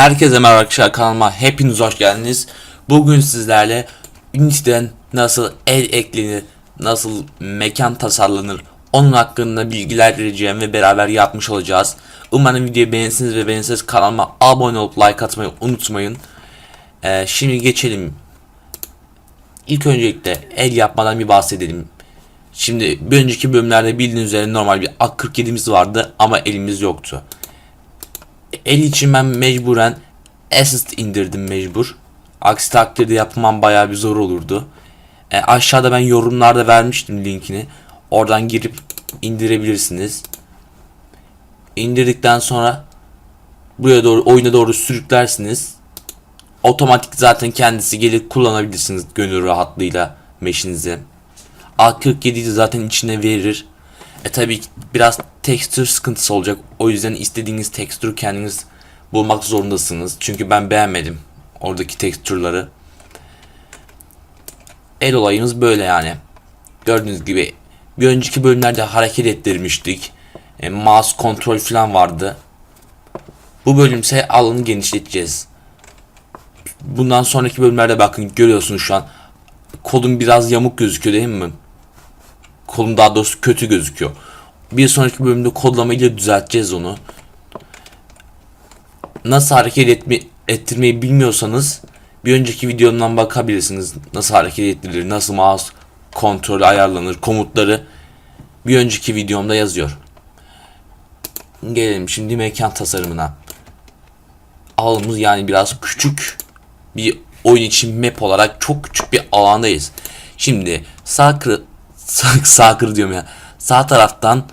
Herkese merhaba arkadaşlar, kanalıma hepiniz hoş geldiniz. Bugün sizlerle Unity'den nasıl el eklenir, nasıl mekan tasarlanır onun hakkında bilgiler vereceğim ve beraber yapmış olacağız. Umarım videoyu beğenirsiniz ve beğenirseniz kanalıma abone olup like atmayı unutmayın. Şimdi geçelim. İlk öncelikle el yapmadan bir bahsedelim. Şimdi bir önceki bölümlerde bildiğiniz üzere normal bir AK-47'miz vardı ama elimiz yoktu. El için ben mecburen Assist indirdim mecbur. Aksi takdirde yapmam bayağı bir zor olurdu. Aşağıda ben yorumlarda vermiştim linkini. Oradan girip indirebilirsiniz. İndirdikten sonra buraya doğru, oyuna doğru sürüklersiniz. Otomatik zaten kendisi gelir, kullanabilirsiniz gönül rahatlığıyla meşinizi. A47'yi de zaten içine verir. Tabii biraz tekstür sıkıntısı olacak. O yüzden istediğiniz tekstürü kendiniz bulmak zorundasınız. Çünkü ben beğenmedim oradaki tekstürleri. El olayımız böyle yani. Gördüğünüz gibi bir önceki bölümlerde hareket ettirmiştik. Mouse kontrol falan vardı. Bu bölümse alanı genişleteceğiz. Bundan sonraki bölümlerde bakın görüyorsunuz şu an kolum biraz yamuk gözüküyor değil mi? Kolum daha doğrusu kötü gözüküyor. Bir sonraki bölümde kodlamayla düzelteceğiz onu. Nasıl hareket ettirmeyi bilmiyorsanız bir önceki videomdan bakabilirsiniz. Nasıl hareket ettirilir, nasıl mouse kontrolü ayarlanır, komutları bir önceki videomda yazıyor. Gelelim şimdi mekan tasarımına. Alanımız yani biraz küçük bir oyun için map olarak çok küçük bir alandayız. Şimdi sağ diyorum ya. Sağ taraftan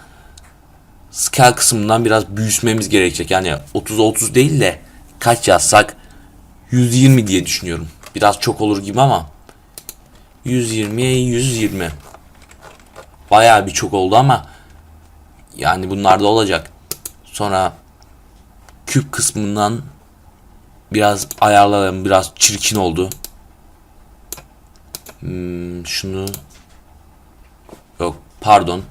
scale kısmından biraz büyütmemiz gerekecek. Yani 30 değil de kaç yazsak 120 diye düşünüyorum. Biraz çok olur gibi ama 120'ye 120. Bayağı bir çok oldu ama yani bunlar da olacak. Sonra küp kısmından biraz ayarlayalım. Biraz çirkin oldu. Şunu yok pardon.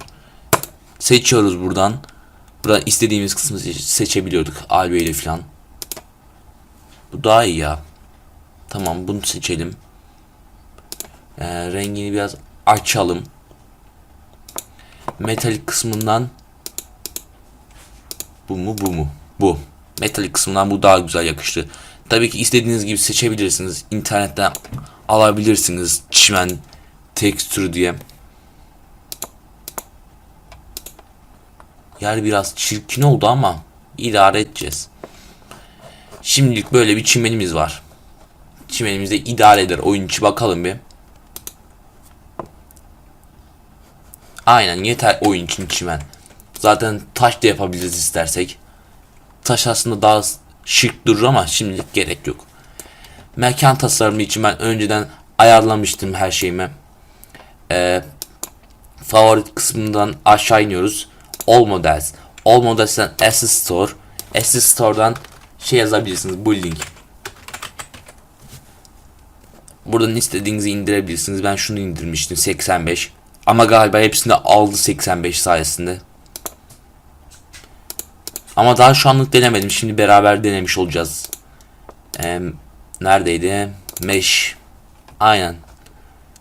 Seçiyoruz buradan. Buradan istediğimiz kısmı seçebiliyorduk. Albe ile falan. Bu daha iyi ya. Tamam bunu seçelim. Rengini biraz açalım. Metalik kısmından bu mu? Bu. Metalik kısmından bu daha güzel yakıştı. Tabii ki istediğiniz gibi seçebilirsiniz. İnternetten alabilirsiniz. Çimen tekstürü diye. Yer biraz çirkin oldu ama idare edeceğiz. Şimdilik böyle bir çimenimiz var. Çimenimiz de idare eder. Oyun içi bakalım bir. Aynen yeter oyun için çimen. Zaten taş da yapabiliriz istersek. Taş aslında daha şık durur ama şimdilik gerek yok. Mekan tasarımı için ben önceden ayarlamıştım her şeyimi. Favorit kısmından aşağı iniyoruz. All Models. All Models'ten Asset Store. Asset Store'dan şey yazabilirsiniz. Building. Buradan istediğinizi indirebilirsiniz. Ben şunu indirmiştim 85. Ama galiba hepsini aldı 85 sayesinde. Ama daha şu anlık denemedim. Şimdi beraber denemiş olacağız. Neredeydi? Mesh. Aynen.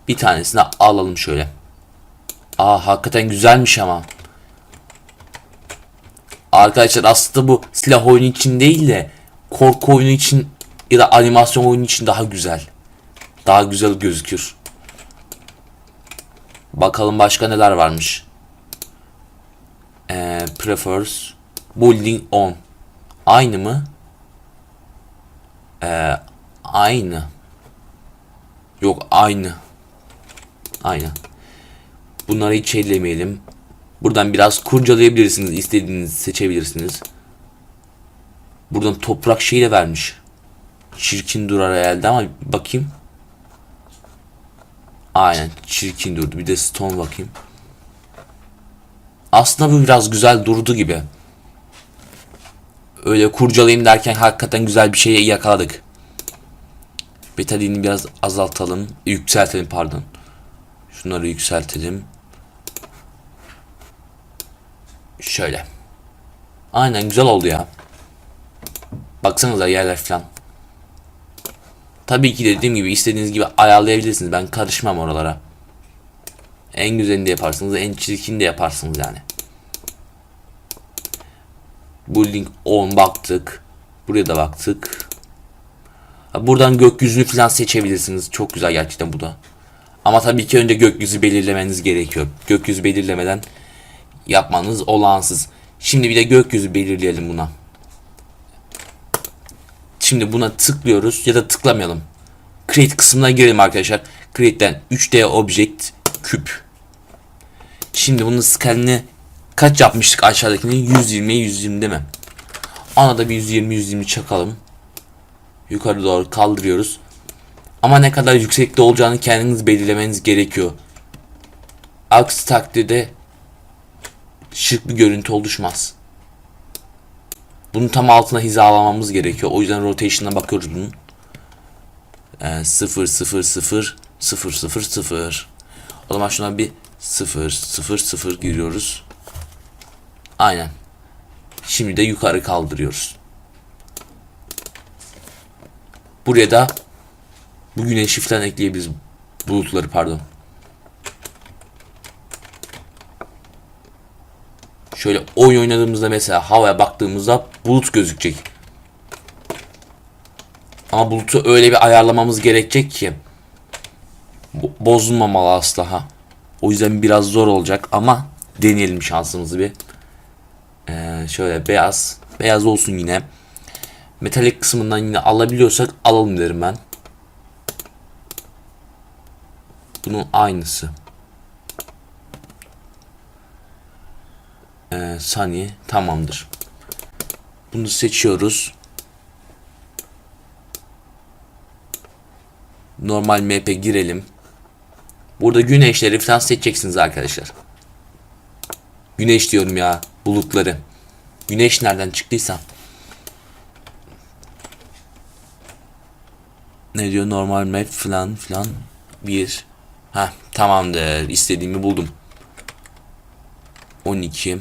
Bir tanesini alalım şöyle. Hakikaten güzelmiş ama. Arkadaşlar aslında bu silah oyunu için değil de korku oyunu için ya da animasyon oyunu için daha güzel. Daha güzel gözükür. Bakalım başka neler varmış. Prefers Building on. Aynı mı? Aynı. Yok aynı. Aynı. Bunları hiç ellemeyelim. Buradan biraz kurcalayabilirsiniz. İstediğinizi seçebilirsiniz. Buradan toprak şeyi de vermiş. Çirkin durar herhalde ama bakayım. Aynen çirkin durdu. Bir de stone bakayım. Aslında bu biraz güzel durdu gibi. Öyle kurcalayayım derken hakikaten güzel bir şey yakaladık. Betalini biraz azaltalım. Yükseltelim pardon. Şunları yükseltelim. Şöyle. Aynen güzel oldu ya. Baksanıza yerler falan. Tabii ki dediğim gibi istediğiniz gibi ayarlayabilirsiniz. Ben karışmam oralara. En güzelini de yaparsınız, en çirkini de yaparsınız yani. Building 10 baktık. Buraya da baktık. Buradan gökyüzünü falan seçebilirsiniz. Çok güzel gerçekten bu da. Ama tabii ki önce gökyüzü belirlemeniz gerekiyor. Gökyüzü belirlemeden yapmanız olağansız. Şimdi bir de gökyüzü belirleyelim buna. Şimdi buna tıklıyoruz ya da tıklamayalım. Create kısmına girelim arkadaşlar. Create'den 3D Object küp. Şimdi bunun skalini kaç yapmıştık aşağıdakini? 120 120 değil mi? Ona da bir 120 çakalım. Yukarı doğru kaldırıyoruz. Ama ne kadar yüksekte olacağını kendiniz belirlemeniz gerekiyor. Aksi takdirde şık bir görüntü oluşmaz. Bunun tam altına hizalamamız gerekiyor. O yüzden rotation'a bakıyoruz bunun. 0 0 0 0 0 0. O zaman şuna bir 0 0 0 giriyoruz. Aynen. Şimdi de yukarı kaldırıyoruz. Buraya da bu güneşi falan ekleyebiliriz. Bulutları pardon. Şöyle oyun oynadığımızda mesela havaya baktığımızda bulut gözükecek. Ama bulutu öyle bir ayarlamamız gerekecek ki bozulmamalı asla. O yüzden biraz zor olacak ama deneyelim şansımızı bir. Şöyle beyaz. Beyaz olsun yine. Metalik kısmından yine alabiliyorsak alalım derim ben. Bunun aynısı. Sunny tamamdır. Bunu seçiyoruz. Normal map'e girelim. Burada güneşleri falan seçeceksiniz arkadaşlar. Güneş diyorum ya, bulutları. Güneş nereden çıktıysa. Ne diyor normal map falan filan. Bir. Tamamdır. İstediğimi buldum. 12.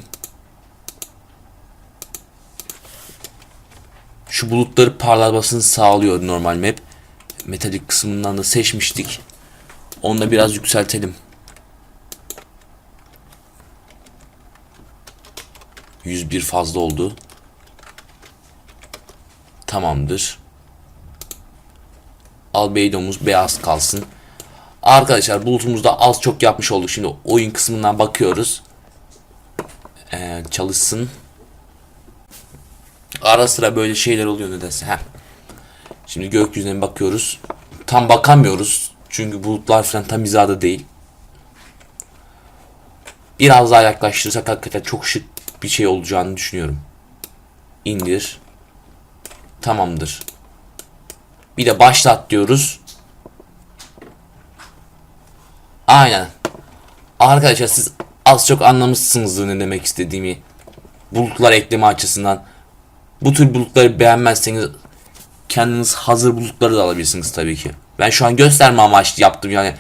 Şu bulutları parlatmasını sağlıyor normal map. Metalik kısmından da seçmiştik. Onu da biraz yükseltelim. 101 fazla oldu. Tamamdır. Albedo'muz beyaz kalsın. Arkadaşlar bulutumuzda az çok yapmış olduk. Şimdi oyun kısmından bakıyoruz. Çalışsın. Ara sıra böyle şeyler oluyor nedense. Şimdi gökyüzüne bakıyoruz. Tam bakamıyoruz. Çünkü bulutlar falan tam hizada değil. Biraz daha yaklaştırırsak hakikaten çok şık bir şey olacağını düşünüyorum. İndir. Tamamdır. Bir de başlat diyoruz. Aynen. Arkadaşlar siz az çok anlamışsınızdır ne demek istediğimi. Bulutlar ekleme açısından. Bu tür bulutları beğenmezseniz kendiniz hazır bulutları da alabilirsiniz tabii ki. Ben şu an gösterme amaçlı yaptım yani.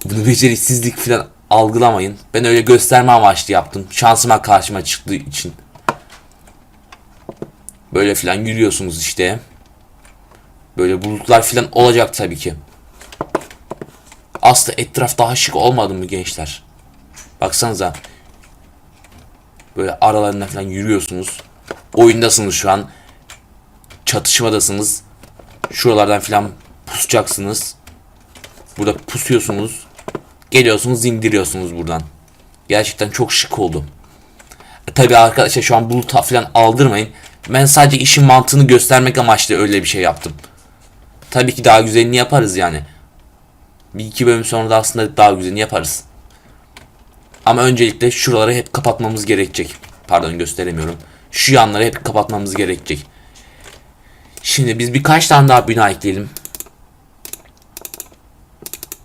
Bunu beceriksizlik falan algılamayın. Ben öyle gösterme amaçlı yaptım. Şansıma karşıma çıktığı için. Böyle falan yürüyorsunuz işte. Böyle bulutlar falan olacak tabii ki. Aslında etraf daha şık olmadı mı gençler? Baksanıza. Böyle aralarında falan yürüyorsunuz. Oyundasınız şu an. Çatışmadasınız. Şuralardan falan pusacaksınız. Burada pusuyorsunuz. Geliyorsunuz indiriyorsunuz buradan. Gerçekten çok şık oldu. Tabii arkadaşlar şu an bulut falan aldırmayın. Ben sadece işin mantığını göstermek amaçlı öyle bir şey yaptım. Tabii ki daha güzelini yaparız yani. Bir iki bölüm sonra da aslında daha güzelini yaparız. Ama öncelikle şuraları hep kapatmamız gerekecek. Pardon gösteremiyorum. Şu yanları hep kapatmamız gerekecek. Şimdi biz birkaç tane daha bina ekleyelim.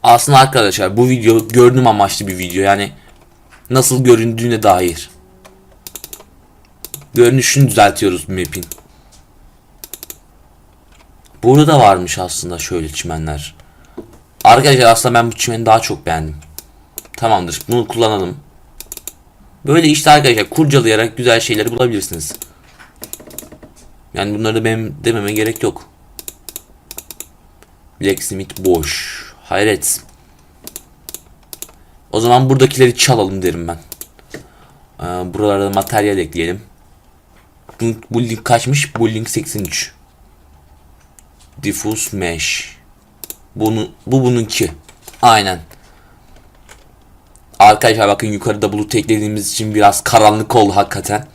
Aslında arkadaşlar bu video görünüm amaçlı bir video. Yani nasıl göründüğüne dair. Görünüşünü düzeltiyoruz map'in. Burada da varmış aslında şöyle çimenler. Arkadaşlar aslında ben bu çimeni daha çok beğendim. Tamamdır. Bunu kullanalım. Böyle işte arkadaşlar kurcalayarak güzel şeyleri bulabilirsiniz. Yani bunları da benim dememe gerek yok. Blacksmith boş. Hayret. O zaman buradakileri çalalım derim ben. Buralara materyal ekleyelim. Bu link kaçmış? Bu link 83. Diffuse mesh. Bu bununki. Aynen. Arkadaşlar bakın yukarıda bulut eklediğimiz için biraz karanlık oldu hakikaten.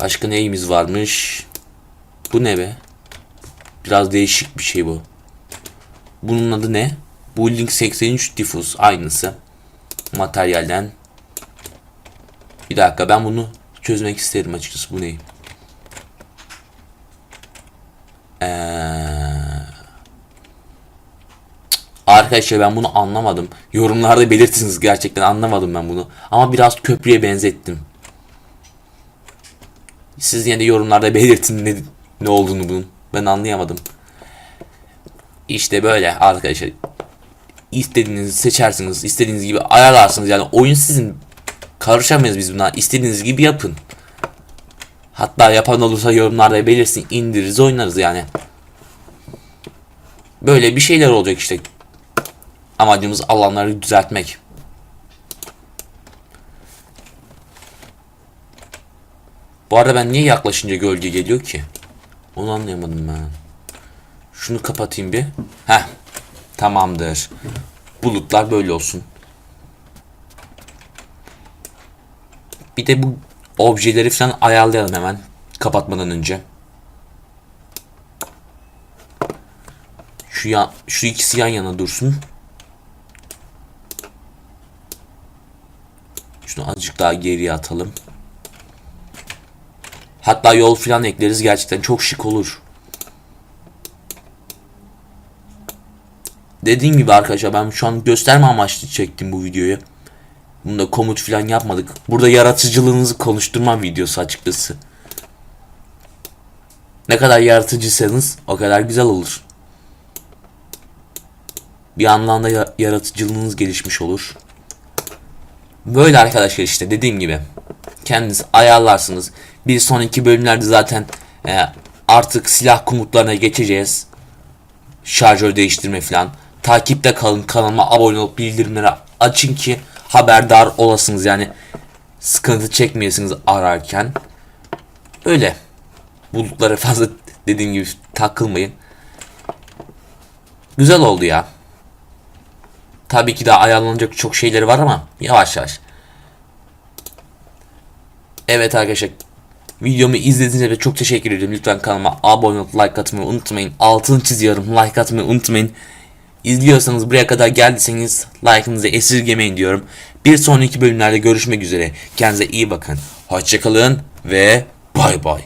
Başka neyimiz varmış? Bu ne be? Biraz değişik bir şey bu. Bunun adı ne? Bu link 83 diffuse aynısı. Materyalden. Bir dakika ben bunu çözmek isterim açıkçası. Bu ne? Arkadaşlar ben bunu anlamadım. Yorumlarda belirtiniz, gerçekten anlamadım ben bunu. Ama biraz köprüye benzettim. Siz yine de yorumlarda belirtin ne olduğunu bunun. Ben anlayamadım. İşte böyle arkadaşlar. İstediğinizi seçersiniz. İstediğiniz gibi ayarlarsınız. Yani oyun sizin. Karışamayız biz buna. İstediğiniz gibi yapın. Hatta yapan olursa yorumlarda belirsin. İndiririz oynarız yani. Böyle bir şeyler olacak işte. Amacımız alanları düzeltmek. Bu arada ben niye yaklaşınca gölge geliyor ki? Onu anlayamadım ben. Şunu kapatayım bir. Heh. Tamamdır. Bulutlar böyle olsun. Bir de bu objeleri falan ayarlayalım hemen. Kapatmadan önce. Şu ikisi yan yana dursun. Şunu azıcık daha geriye atalım. Hatta yol falan ekleriz, gerçekten çok şık olur. Dediğim gibi arkadaşlar ben şu an gösterme amaçlı çektim bu videoyu. Bunda komut falan yapmadık. Burada yaratıcılığınızı konuşturma videosu açıkçası. Ne kadar yaratıcıysanız o kadar güzel olur. Bir anlamda yaratıcılığınız gelişmiş olur. Böyle arkadaşlar işte dediğim gibi. Kendiniz ayarlarsınız. Bir sonraki bölümlerde zaten artık silah komutlarına geçeceğiz. Şarjör değiştirme falan. Takipte kalın, kanalıma abone olup bildirimleri açın ki haberdar olasınız, yani sıkıntı çekmeyesiniz ararken. Öyle. Bulutlara fazla dediğim gibi takılmayın. Güzel oldu ya. Tabii ki daha ayarlanacak çok şeyleri var ama yavaş yavaş. Evet arkadaşlar, videomu izlediğiniz için çok teşekkür ederim. Lütfen kanalıma abone olup like atmayı unutmayın. Altını çiziyorum, like atmayı unutmayın. İzliyorsanız buraya kadar geldiyseniz like'ınızı esirgemeyin diyorum. Bir sonraki bölümlerde görüşmek üzere. Kendinize iyi bakın. Hoşçakalın ve bay bay.